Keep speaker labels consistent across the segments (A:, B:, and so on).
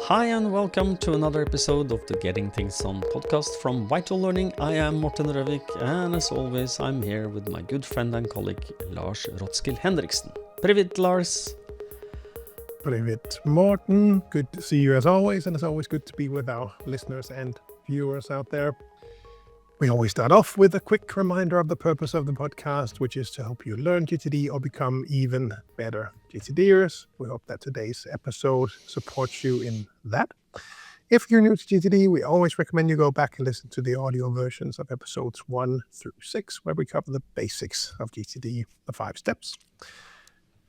A: Hi and welcome to another episode of the Getting Things On podcast from Vital Learning. I am Morten and as always I'm here with my good friend and colleague Lars Henriksen. Привет, Lars.
B: Привет, Morten. Good to see you as always, and it's always good to be with our listeners and viewers out there. We always start off with a quick reminder of the purpose of the podcast, which is to help you learn GTD or become even better GTDers. We hope that today's episode supports you in that. If you're new to GTD, we always recommend you go back and listen to the audio versions of episodes 1 through 6, where we cover the basics of GTD, the 5 steps.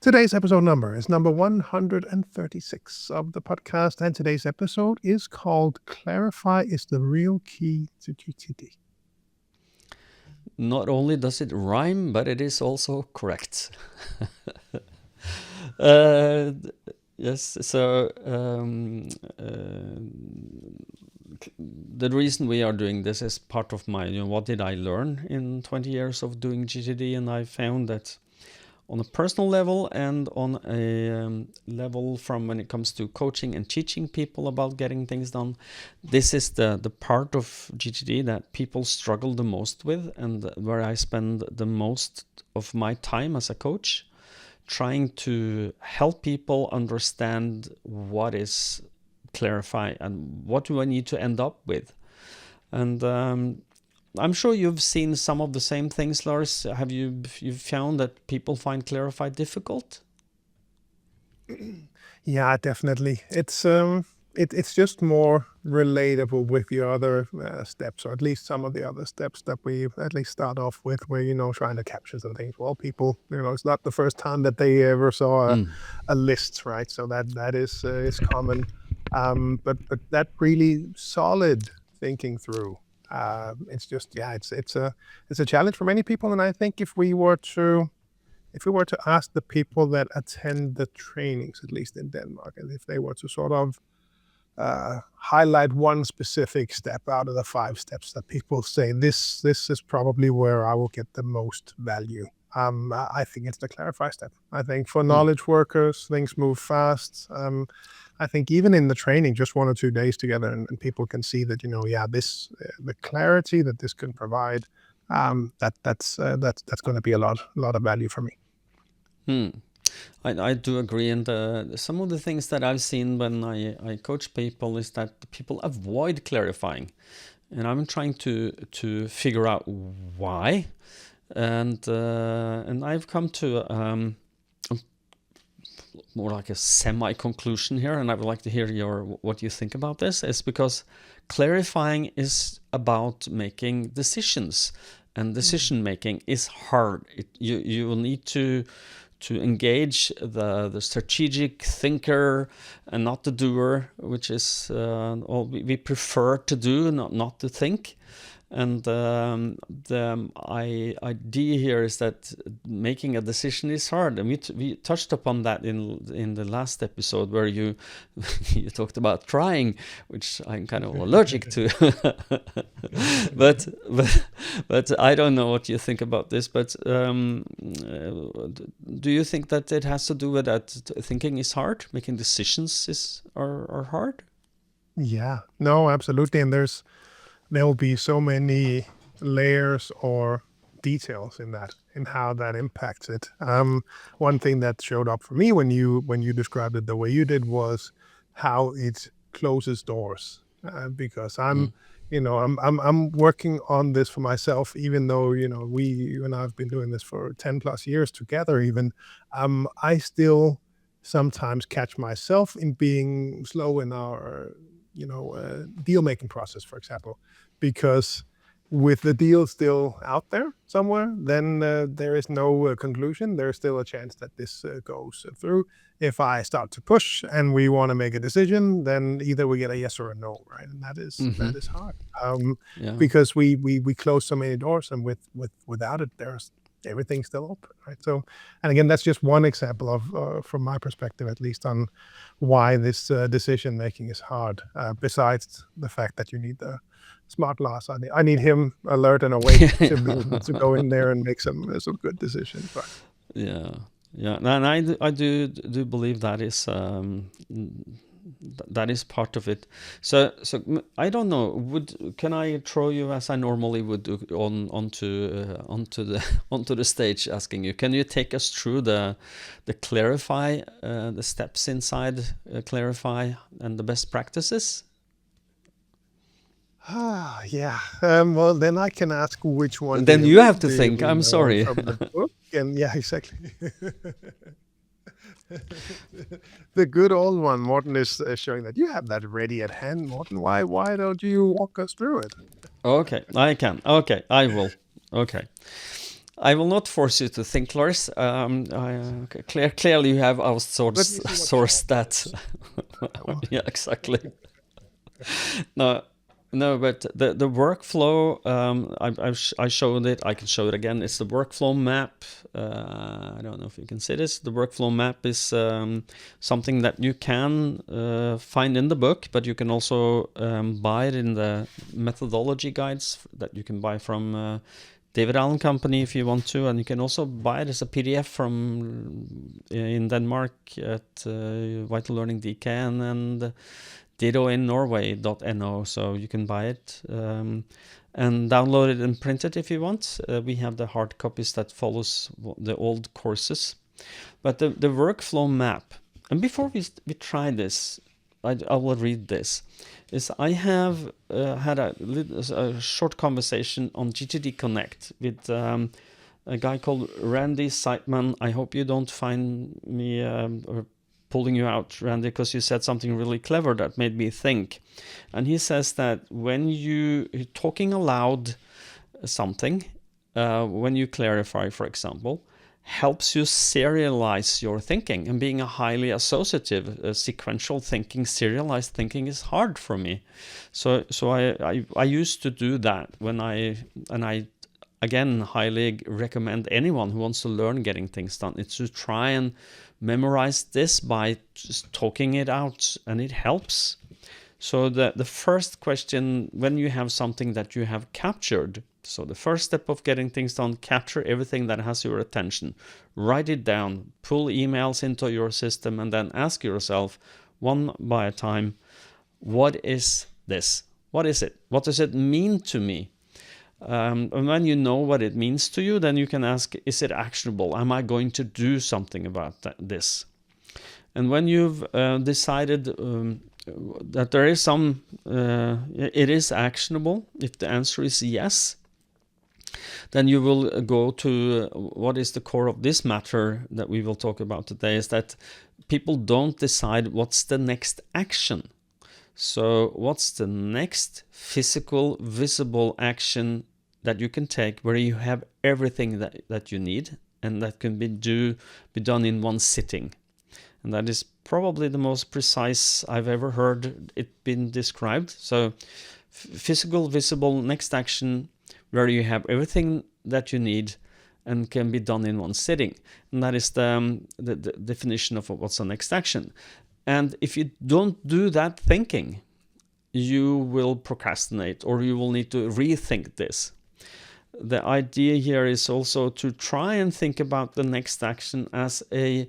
B: Today's episode number is number 136 of the podcast, and today's episode is called Clarify is the Real Key to GTD.
A: Not only does it rhyme, but it is also correct. Yes, so the reason we are doing this is part of my, what did I learn in 20 years of doing GTD, and I found that on a personal level and on a level from when it comes to coaching and teaching people about getting things done, this is the part of GTD that people struggle the most with, and where I spend the most of my time as a coach, trying to help people understand what is clarify and what do I need to end up with. And I'm sure you've seen some of the same things, Lars. Have you found that people find clarify difficult?
B: Yeah, definitely. It's just more relatable with the other steps, or at least some of the other steps that we at least start off with, where trying to capture some things. Well, people, it's not the first time that they ever saw a list, right? So that is common, but that really solid thinking through. It's just, it's a challenge for many people, and I think if we were to ask the people that attend the trainings, at least in Denmark, and if they were to sort of highlight one specific step out of the 5 steps that people say, this is probably where I will get the most value. I think it's the clarify step. I think for knowledge workers, things move fast. I think even in the training, just 1 or 2 days together, and people can see that, the clarity that this can provide, that's going to be a lot of value for me.
A: I do agree, and some of the things that I've seen when I coach people is that people avoid clarifying, and I'm trying to figure out why, and I've come to more like a semi-conclusion here, and I would like to hear what you think about this. Is because clarifying is about making decisions, and decision making is hard. You will need to engage the strategic thinker and not the doer, which is all we prefer to do, not to think. And the idea here is that making a decision is hard, and we touched upon that in the last episode where you talked about trying, which I'm kind of allergic to. but I don't know what you think about this. But do you think that it has to do with that thinking is hard, making decisions are hard?
B: Yeah, no, absolutely, and there will be so many layers or details in how that impacts it. One thing that showed up for me when you described it the way you did was how it closes doors. Because I'm working on this for myself, even though you and I have been doing this for 10 plus years together. Even I still sometimes catch myself in being slow in our deal making process, for example, because with the deal still out there somewhere, then there is no conclusion. There's still a chance that this goes through. If I start to push and we want to make a decision, then either we get a yes or a no, right? And that is hard because we close so many doors, and without it, there's everything's still open, right? So, and again, that's just one example of, from my perspective, at least, on why this decision making is hard. Besides the fact that you need the smart Lars, I need him alert and awake to be able to go in there and make some good decisions. But.
A: Yeah, and I do believe that is that is part of it. So I don't know. Can I throw you, as I normally would do, onto the stage, asking you? Can you take us through the clarify, the steps inside clarify, and the best practices?
B: Yeah. Well, then I can ask which one.
A: Then you have to think. I'm sorry.
B: From the book, and yeah, exactly. The good old one, Morten is showing that you have that ready at hand, Morten. Why don't you walk us through it?
A: Okay, I can. Okay, I will. Okay. I will not force you to think, Lars. Clearly, you have outsourced that. Yeah, exactly. No, but the workflow, I showed it. I can show it again. It's the workflow map. I don't know if you can see this. The workflow map is something that you can find in the book, but you can also buy it in the methodology guides that you can buy from David Allen Company if you want to, and you can also buy it as a PDF from in Denmark at VitalLearning.eu and ditto in Norway.no, so you can buy it and download it and print it if you want. We have the hard copies that follows the old courses, but the workflow map. And before we try this, I will read this. I have had a short conversation on GTD Connect with a guy called Randy Seidman. I hope you don't find me pulling you out, Randy, because you said something really clever that made me think. And he says that when you're talking aloud something, when you clarify, for example, helps you serialize your thinking. And being a highly associative, sequential thinking, serialized thinking is hard for me. So I used to do that and I again highly recommend anyone who wants to learn getting things done. It's to try and memorize this by just talking it out, and it helps. So the first question, when you have something that you have captured, so the first step of getting things done, capture everything that has your attention, write it down, pull emails into your system, and then ask yourself one by a time, what is this? What is it? What does it mean to me? And when you know what it means to you, then you can ask, is it actionable? Am I going to do something about this? And when you've decided that there is it is actionable, if the answer is yes, then you will go to what is the core of this matter that we will talk about today, is that people don't decide what's the next action. So what's the next physical, visible action that you can take where you have everything that you need and that can be done in one sitting? And that is probably the most precise I've ever heard it been described. So physical, visible, next action where you have everything that you need and can be done in one sitting. And that is the definition of what's the next action. And if you don't do that thinking, you will procrastinate, or you will need to rethink this. The idea here is also to try and think about the next action as a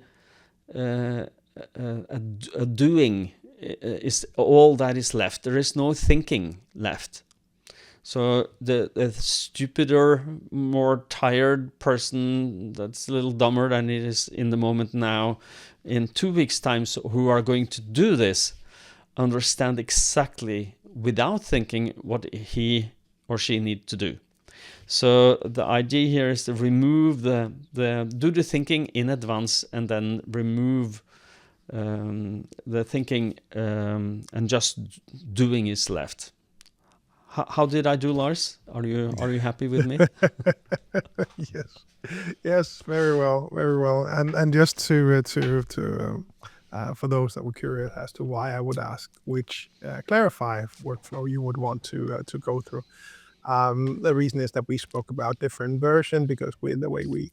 A: doing is all that is left. There is no thinking left. So the stupider, more tired person that's a little dumber than it is in the moment now, in 2 weeks' time, who are going to do this, understand exactly without thinking what he or she need to do. So the idea here is to remove do the thinking in advance and then remove the thinking and just doing is left. How did I do, Lars? Are you happy with me?
B: Yes, very well. And just to for those that were curious as to why I would ask which clarify workflow you would want to go through. The reason is that we spoke about different version, because the way we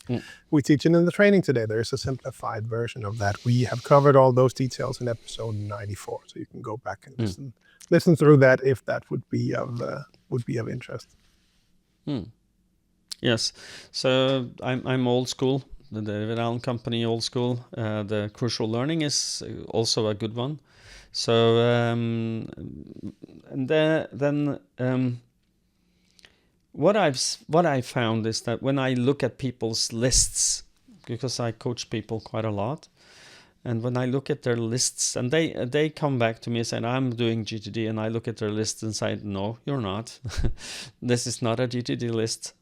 B: teach it in the training today, there's a simplified version of that. We have covered all those details in episode 94, so you can go back and listen through that if that would be of interest.
A: Yes, so I'm old school. The David Allen Company old school. The crucial learning is also a good one. So and then what I found is that when I look at people's lists, because I coach people quite a lot, and when I look at their lists, and they come back to me and say, I'm doing GTD, and I look at their list and say, no, you're not. This is not a GTD list.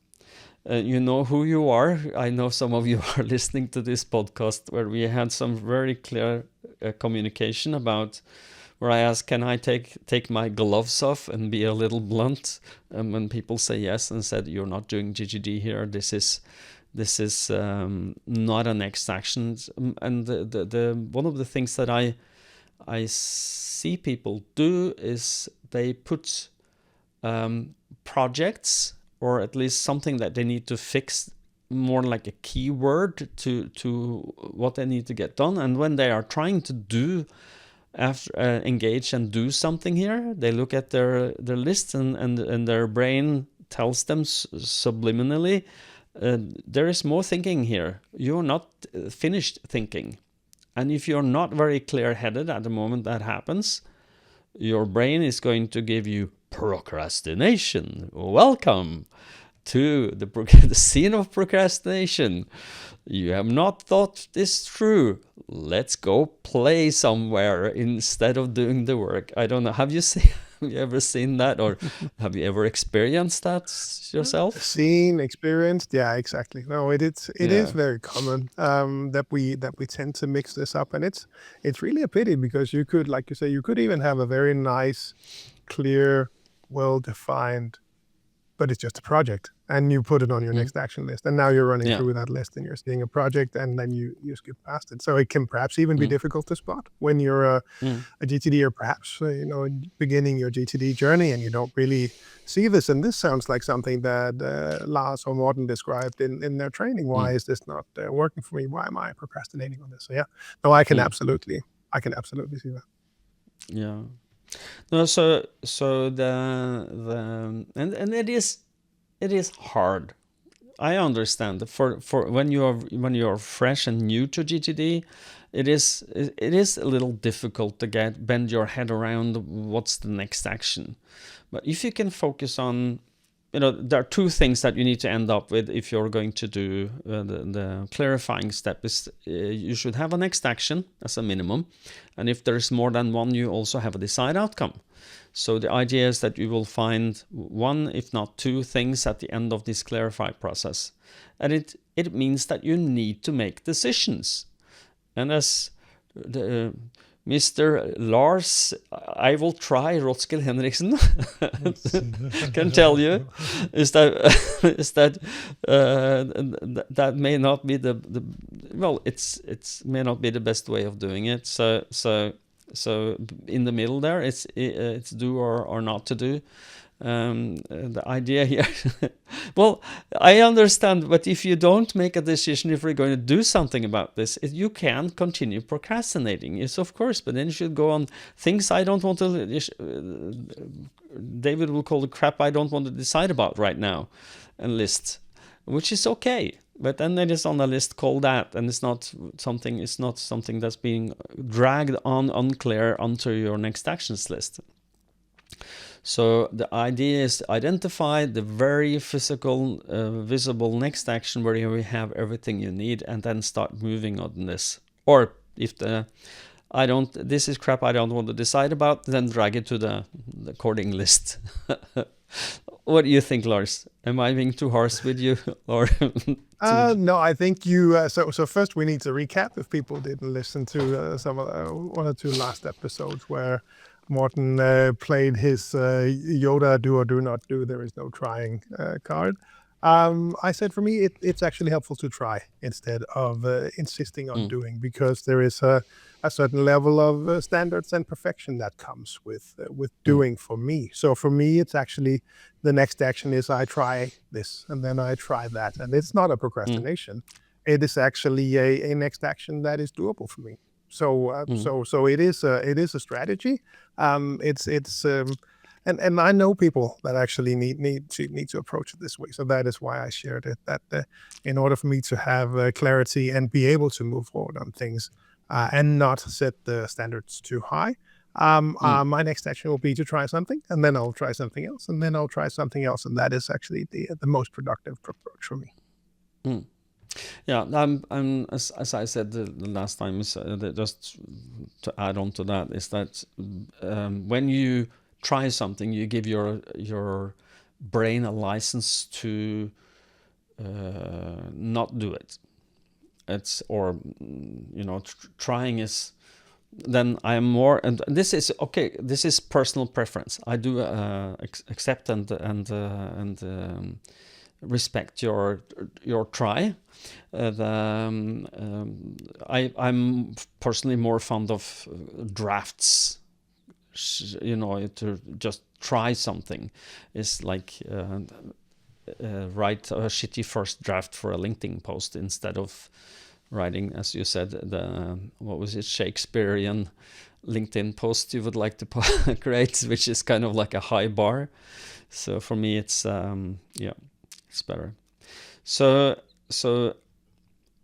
A: You know who you are. I know some of you are listening to this podcast where we had some very clear communication about where I asked, can I take my gloves off and be a little blunt? When people say yes and said, you're not doing GTD here, this is not a next action. And the one of the things that I see people do is they put projects, or at least something that they need to fix, more like a keyword to what they need to get done. And when they are trying to do engage and do something here, they look at their list and their brain tells them subliminally, there is more thinking here. You're not finished thinking. And if you're not very clear-headed at the moment that happens, your brain is going to give you procrastination. Welcome to the scene of procrastination. You have not thought this through. Let's go play somewhere instead of doing the work. I don't know. Have you ever seen that, or have you ever experienced that yourself?
B: Seen, experienced, yeah, exactly. No, it is very common that we tend to mix this up, and it's really a pity, because you could, like you say, you could even have a very nice, clear, well-defined, but it's just a project, and you put it on your next action list, and now you're running through that list and you're seeing a project, and then you skip past it. So it can perhaps even be difficult to spot when you're a GTD, or perhaps beginning your GTD journey and you don't really see this. And this sounds like something that Lars or Morten described in their training. Why is this not working for me? Why am I procrastinating on this? So yeah, no, I can absolutely see that.
A: Yeah. No, so the and it is hard. I understand for when you're fresh and new to GTD, it is a little difficult to bend your head around what's the next action. But if you can focus on, there are two things that you need to end up with if you're going to do the clarifying step. Is you should have a next action as a minimum, and if there's more than one, you also have a desired outcome. So the idea is that you will find one, if not two, things at the end of this clarify process, and it means that you need to make decisions. And as Mr. Lars, I will try, Roskilde Henriksen, can tell you, is that that may not be it may not be the best way of doing it. So in the middle there, it's do or not to do. The idea here, well, I understand, but if you don't make a decision, if we're going to do something about this, you can continue procrastinating. Yes, of course, but then you should go on things I don't want to, David will call the crap I don't want to decide about right now, and list, which is okay. But then it is on a list called that, and it's not something that's being dragged on unclear onto your next actions list. So the idea is to identify the very physical, visible next action where you have everything you need, and then start moving on this. Or if this is crap I don't want to decide about, then drag it to the according list. What do you think, Lars? Am I being too harsh with you, or?
B: No, I think you. So first we need to recap if people didn't listen to some of one or two last episodes where Morten played his Yoda do or do not do, there is no trying card. I said for me, it's actually helpful to try instead of insisting on doing, because there is a certain level of standards and perfection that comes with doing for me. So for me, it's actually the next action is I try this and then I try that. And it's not a procrastination. It is actually a next action that is doable for me. So so it is a strategy. And I know people that actually need to approach it this way. So that is why I shared it. That in order for me to have clarity and be able to move forward on things and not set the standards too high, My next action will be to try something, and then I'll try something else, and then I'll try something else, and that is actually the most productive approach for me.
A: Yeah, as I said the last time, just to add on to that, is that when you try something, you give your brain a license to not do it. Trying is. Then I am more, and this is okay. This is personal preference. I do accept and respect your try. I'm personally more fond of drafts. To just try something is like write a shitty first draft for a LinkedIn post instead of writing, as you said, what was it, Shakespearean LinkedIn post you would like to create, which is kind of like a high bar. So for me, it's it's better. So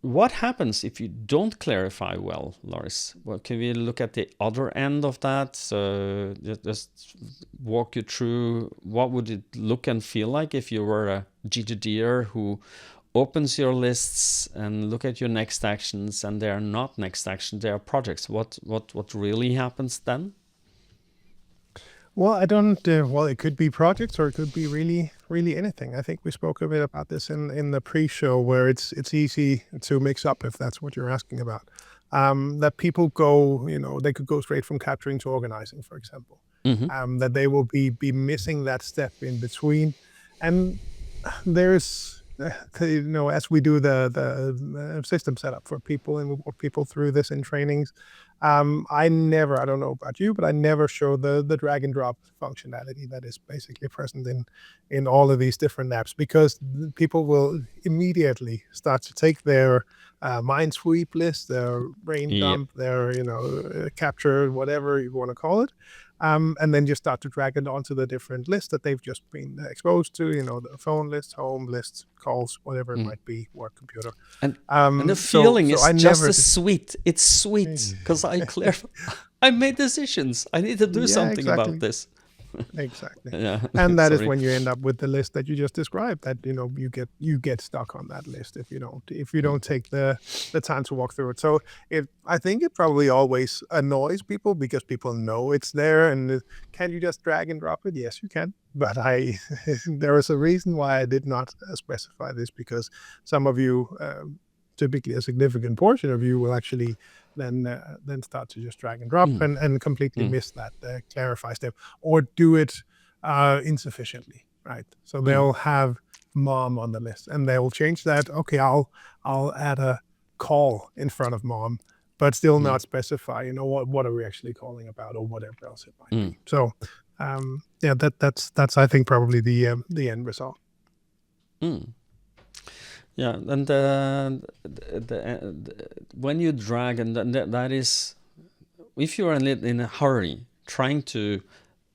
A: what happens if you don't clarify well, Lars? Well, can we look at the other end of that? So just walk you through what would it look and feel like if you were a GTDer who opens your lists and look at your next actions, and they are not next actions, they are projects. What really happens then?
B: Well, I don't. Well, it could be projects, or it could be really anything. I think we spoke a bit about this in the pre-show, where it's easy to mix up, if that's what you're asking about. That people go, they could go straight from capturing to organizing, for example. That they will be missing that step in between, and there's. As we do the system setup for people and we walk people through this in trainings, I don't know about you, but I never show the drag and drop functionality that is basically present in all of these different apps, because people will immediately start to take their mind sweep list, their brain dump, their capture, whatever you want to call it. And then just start to drag it onto the different lists that they've just been exposed to, the phone list, home lists, calls, whatever it might be, work, computer.
A: And the feeling is just as sweet. It's sweet because I made decisions. I need to do something about this.
B: Exactly.
A: Yeah.
B: And that is when you end up with the list that you just described, that you get stuck on that list if you don't take the time to walk through it. So I think it probably always annoys people because people know it's there, and can you just drag and drop it? Yes, you can. But there is a reason why I did not specify this, because some of you, typically a significant portion of you, will actually then start to just drag and drop and completely miss that clarify step, or do it insufficiently, right? So they'll have mom on the list and they'll change that. Okay, I'll add a call in front of mom, but still not specify, what are we actually calling about, or whatever else it might be. So that's I think probably the end result.
A: Yeah, and when you drag, and that is, if you are in a hurry,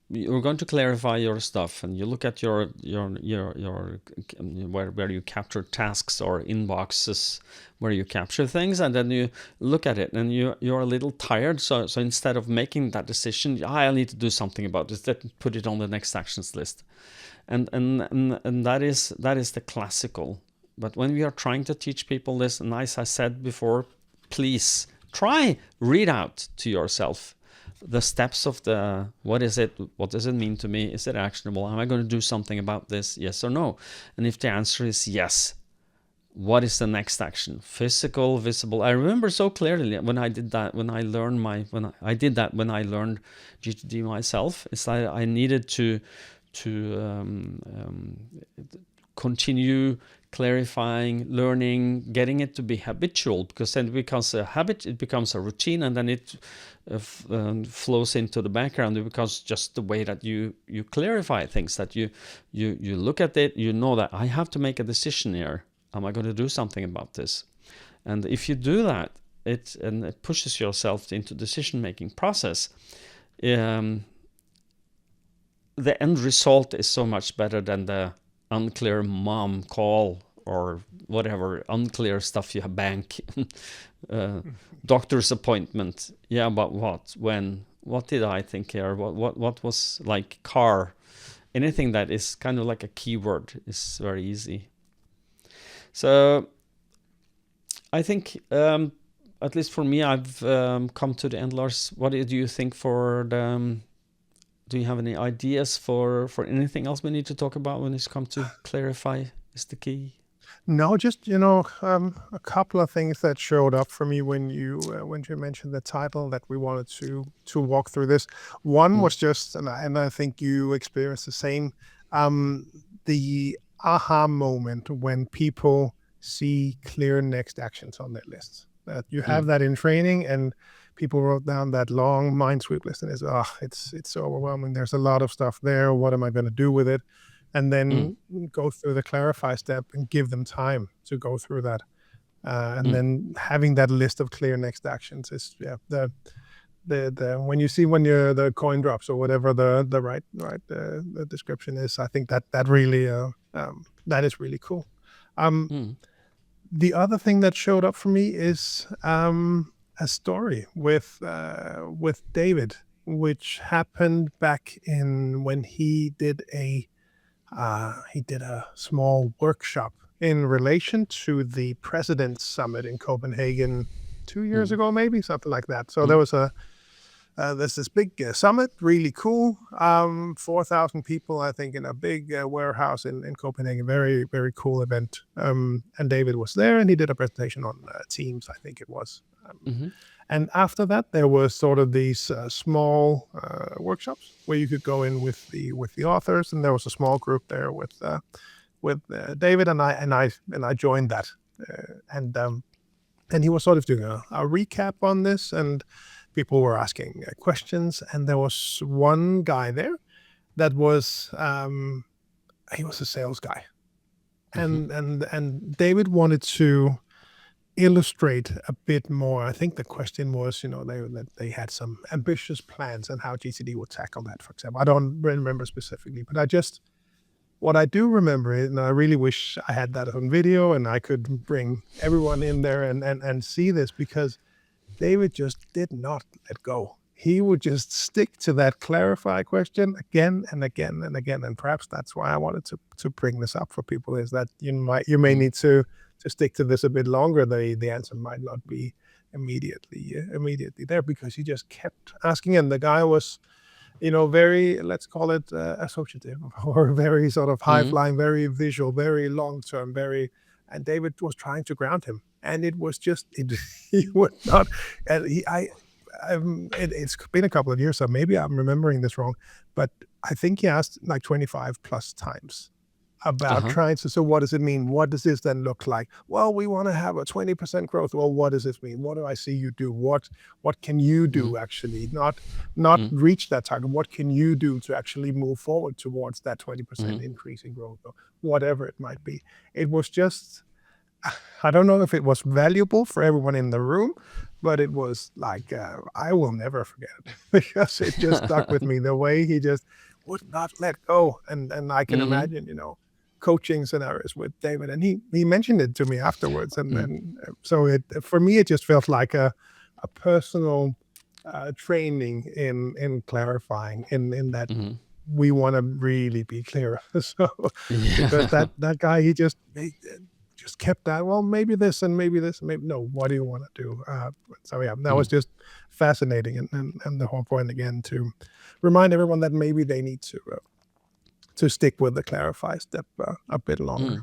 A: you're going to clarify your stuff, and you look at your where you capture tasks or inboxes where you capture things, and then you look at it, and you're a little tired. So instead of making that decision, I need to do something about this, put it on the next actions list, and that is the classical. But when we are trying to teach people this, and as I said before, please read out to yourself the steps of what is it? What does it mean to me? Is it actionable? Am I going to do something about this? Yes or no? And if the answer is yes, what is the next action? Physical, visible. I remember so clearly when I did that, when I learned GTD myself, it's like I needed to continue clarifying, learning, getting it to be habitual, because then it becomes a habit, it becomes a routine, and then it flows into the background. It becomes just the way that you clarify things, that you look at it, that I have to make a decision here. Am I going to do something about this? And if you do that, it pushes yourself into decision-making process. The end result is so much better than the unclear mom call or whatever unclear stuff you have, bank, doctor's appointment. Yeah, but what, when, what did I think here? What was like car? Anything that is kind of like a keyword is very easy. So I think, at least for me, I've come to the end, Lars. What do you think for the... do you have any ideas for anything else we need to talk about when it's come to clarify is the key?
B: No, just, a couple of things that showed up for me when you mentioned the title that we wanted to walk through this. One was just, and I think you experienced the same, the aha moment when people see clear next actions on their lists. That you have that in training, and people wrote down that long mind sweep list, and it's so overwhelming. There's a lot of stuff there. What am I going to do with it? And then go through the clarify step and give them time to go through that. And then having that list of clear next actions is the when you see the coin drops or whatever the right the description is. I think that really that is really cool. The other thing that showed up for me is a story with David, which happened back in when he did a small workshop in relation to the President's Summit in Copenhagen 2 years ago, maybe something like that. So there was there's this big summit, really cool, 4,000 people, I think, in a big warehouse in Copenhagen. Very, very cool event. And David was there, and he did a presentation on Teams, I think it was. And after that, there was sort of these small workshops where you could go in with the authors, and there was a small group there with David, and I joined that, and he was sort of doing a recap on this, and people were asking questions, and there was one guy there that was he was a sales guy, and David wanted to illustrate a bit more. I think the question was, they had some ambitious plans and how GTD would tackle that, for example. I don't remember specifically, but what I do remember is, and I really wish I had that on video and I could bring everyone in there and see this, because David just did not let go. He would just stick to that clarify question again and again and again. And perhaps that's why I wanted to bring this up for people, is that you may need to stick to this a bit longer. The answer might not be immediately there, because he just kept asking, and the guy was, very, let's call it associative, or very sort of high flying, very visual, very long term, and David was trying to ground him, and it was just he would not. And it's been a couple of years, so maybe I'm remembering this wrong, but I think he asked like 25 plus times about trying to, so what does it mean? What does this then look like? Well, we want to have a 20% growth. Well, what does this mean? What do I see you do? What can you do actually? Not reach that target. What can you do to actually move forward towards that 20% increase in growth, or whatever it might be? It was just, I don't know if it was valuable for everyone in the room, but it was like, I will never forget it, because it just stuck with me, the way he just would not let go. And I can imagine, coaching scenarios with David, and he mentioned it to me afterwards, and so for me it just felt like a personal training in clarifying, in that we want to really be clear. So because that guy, he just kept that, well, maybe this and maybe this, maybe no, what do you want to do? So that was just fascinating, and the whole point again to remind everyone that maybe they need to stick with the clarify step a bit longer.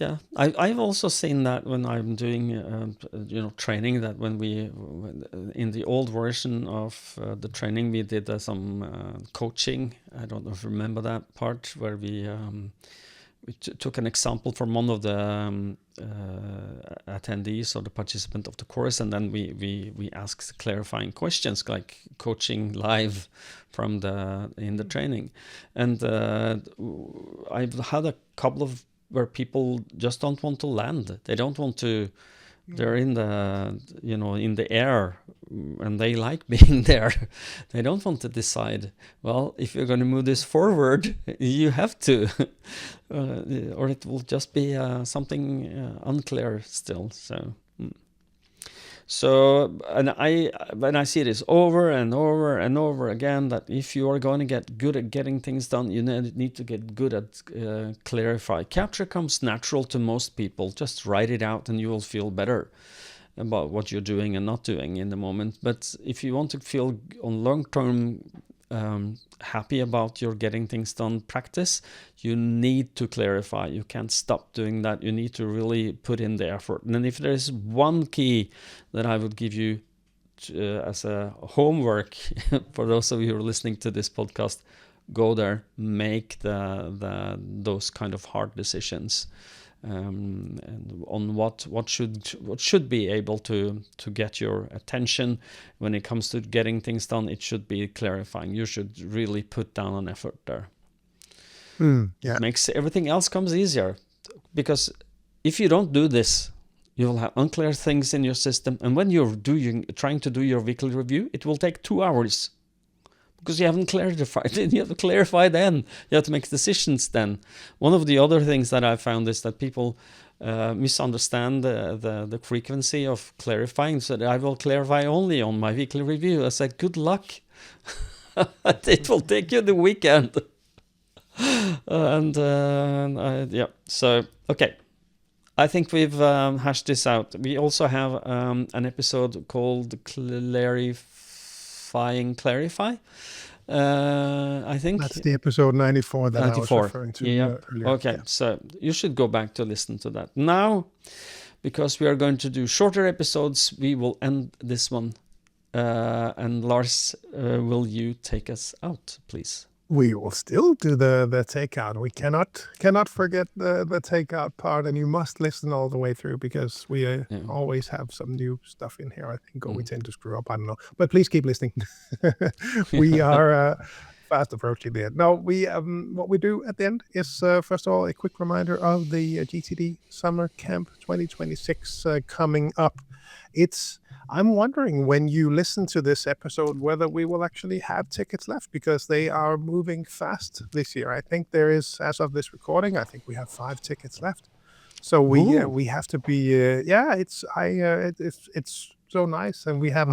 A: Yeah, I've also seen that when I'm doing training, that when in the old version of the training, we did some coaching. I don't know if you remember that part, where we took an example from one of the attendees or the participant of the course, and then we asked clarifying questions, like coaching live from in the training. And I've had a couple of where people just don't want to land. They don't want to. They're in the in the air, and they like being there. They don't want to decide, well, if you're going to move this forward, you have to, or it will just be something unclear still. So So, and when I see this over and over and over again, that if you are going to get good at getting things done, you need to get good at clarify. Capture comes natural to most people. Just write it out and you will feel better about what you're doing and not doing in the moment. But if you want to feel on long-term happy about your getting things done practice, you need to clarify. You can't stop doing that. You need to really put in the effort. And if there is one key that I would give you as a homework for those of you who are listening to this podcast, go there, make those kind of hard decisions. And on what should be able to get your attention when it comes to getting things done. It should be clarifying. You should really put down an effort there. It makes everything else comes easier, because if you don't do this, you will have unclear things in your system, and when you're trying to do your weekly review, it will take 2 hours. Because you haven't clarified it. You have to clarify then. You have to make decisions then. One of the other things that I found is that people misunderstand the frequency of clarifying. So that I will clarify only on my weekly review. I said, good luck. It will take you the weekend. Yeah. So, okay. I think we've hashed this out. We also have an episode called Clarify. I think
B: that's the episode 94 that
A: 94.
B: I was referring to earlier.
A: Okay, so you should go back to listen to that. Now, because we are going to do shorter episodes, we will end this one. And Lars, will you take us out, please?
B: We will still do the takeout. We cannot forget the takeout part, and you must listen all the way through, because we always have some new stuff in here, I think, or we tend to screw up, I don't know. But please keep listening. We are fast approaching the end. No, what we do at the end is, first of all, a quick reminder of the GTD Summer Camp 2026 coming up. I'm wondering, when you listen to this episode, whether we will actually have tickets left, because they are moving fast this year. I think there is, as of this recording, I think we have 5 tickets left. So we have to be it's so nice, and we have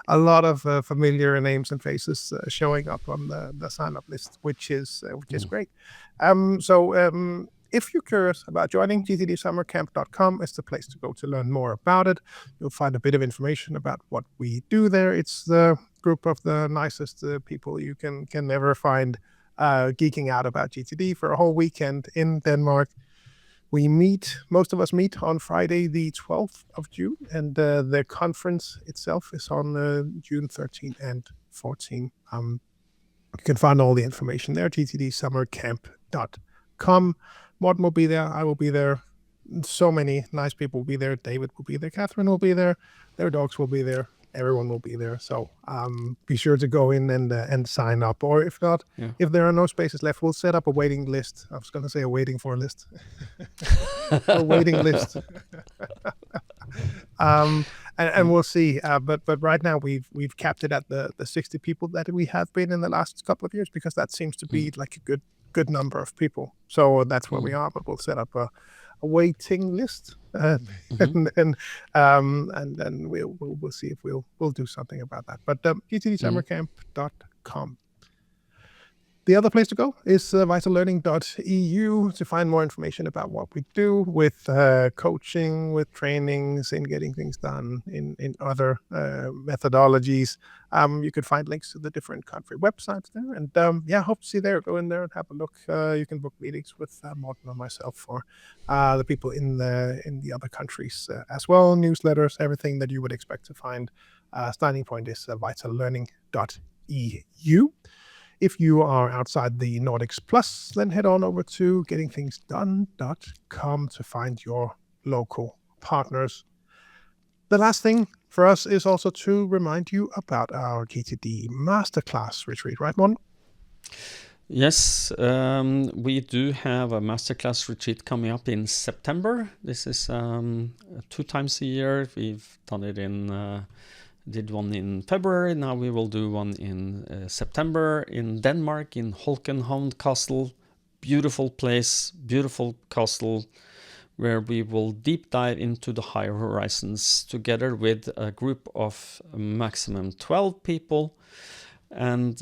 B: a lot of familiar names and faces showing up on the sign up list, which is great. If you're curious about joining, gtdsummercamp.com is the place to go to learn more about it. You'll find a bit of information about what we do there. It's the group of the nicest people you can never find geeking out about GTD for a whole weekend in Denmark. Most of us meet on Friday, the 12th of June, and the conference itself is on June 13 and 14. You can find all the information there, gtdsummercamp.com. Morten will be there. I will be there. So many nice people will be there. David will be there. Catherine will be there. Their dogs will be there. Everyone will be there. So be sure to go in and sign up. Or if not, if there are no spaces left, we'll set up a waiting list. I was going to say a waiting for list. A waiting list. And we'll see. But right now we've capped it at the 60 people that we have been in the last couple of years, because that seems to be like a good number of people. So that's where we are, but we'll set up a waiting list, and then we'll see if we'll do something about that. But gtdsummercamp.com. The other place to go is VitalLearning.eu to find more information about what we do with coaching, with trainings, in getting things done, in other methodologies. You could find links to the different country websites there. And hope to see you there. Go in there and have a look. You can book meetings with Morten and myself for the people in the other countries as well. Newsletters, everything that you would expect to find. Starting point is VitalLearning.eu. If you are outside the Nordics plus, then head on over to gettingthingsdone.com to find your local partners. The last thing for us is also to remind you about our GTD Masterclass retreat, right, Morten?
A: Yes, we do have a Masterclass retreat coming up in September. This is 2 times a year. We've done it did one in February. Now we will do one in September in Denmark, in Holkenhavn Castle. Beautiful place, beautiful castle where we will deep dive into the higher horizons together with a group of maximum 12 people. And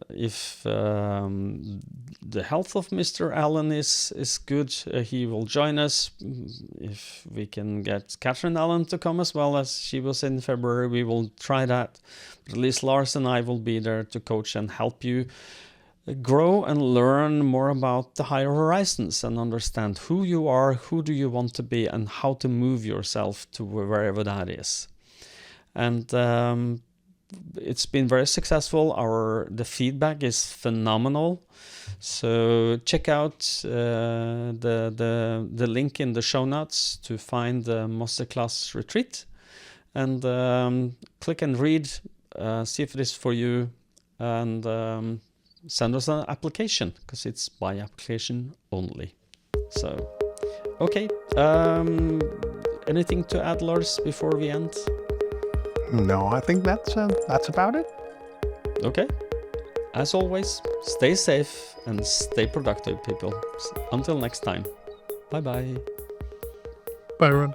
A: if the health of Mr. Allen is good, he will join us. If we can get Catherine Allen to come as well, as she was in February, we will try that. But at least Lars and I will be there to coach and help you grow and learn more about the higher horizons and understand who you are, who do you want to be, and how to move yourself to wherever that is. And it's been very successful. The feedback is phenomenal. So check out the link in the show notes to find the masterclass retreat, and click and read, see if it is for you, and send us an application, because it's by application only. So, okay. Anything to add, Lars, before we end?
B: No, I think that's about it.
A: Okay. As always, stay safe and stay productive, people. Until next time. Bye-bye.
B: Bye, everyone.